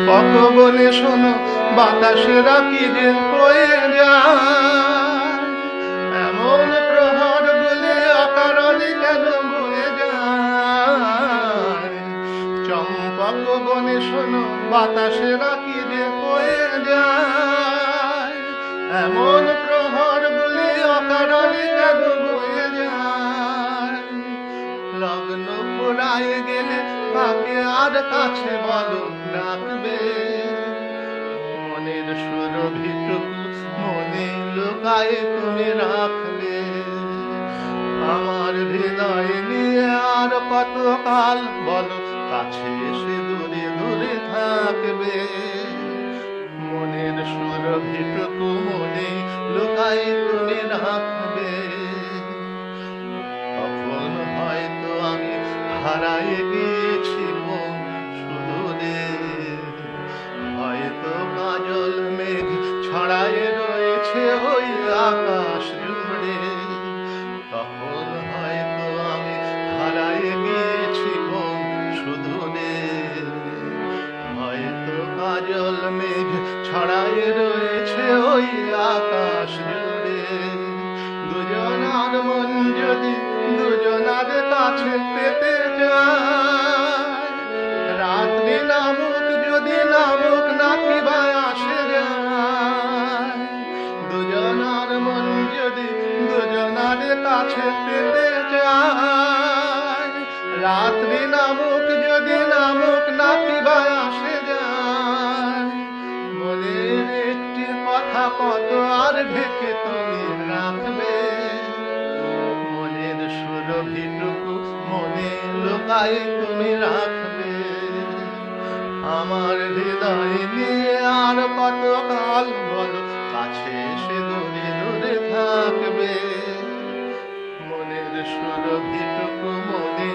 বনে শোনো বাতাসেরা কি যে বয়ে যায়, এমন প্রহর বলে অকারণে কেন বয়ে যায়। চম্পক বনে শোনো বাতাসেরা কি যে বয়ে যায়, এমন প্রহর বলে অকারণে কেন বয়ে যায়। লগ্ন ফুরায় গেলে কাকে আর কাছে বলো ডাকবে, মনের সুরভিটুকু মনে লুকায়ে তুমি রাখবে। আমার হৃদয় নিয়ে আর কত কাল বলো কাছে এসে দূরে দূরে থাকবে, মনের সুরভিটুকু মনে লুকায়ে তুমি রাখবে। তখন হয়তো আমি হারায়ে গিয়েছি মন সুদূরে, হয়তো কাজল মেঘ ছড়ায়ে রয়েছে ওই আকাশ জুড়ে। তখন হয়তো আমি হারায়ে গিয়েছি মন সুদূরে, হয়তো কাজল মেঘ ছড়ায়ে রয়েছে ওই আকাশ জুড়ে। দুজনার মন যদি দুজনার কাছে পেতে যায়, রাত্রি নামুক যদি নামুক নাকি বা আসে যায়। দুজনার মন যদি দুজনার কাছে পেতে যায়, রাত্রি নামুক যদি নামুক নাকি বা আসে যায়। মনের একটি কথা কত আর ঢেকে তুমি রাখবে, মনের সুরভিটুকু মনে লুকায়ে তুমি রাখবে। আমার হৃদয় নিয়ে আর কত কাল বলো কাছে এসে দূরে দূরে থাকবে, মনের সুরভিটুকু মনে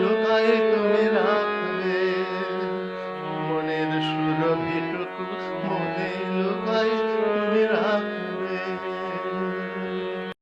লুকায়ে তুমি রাখবে।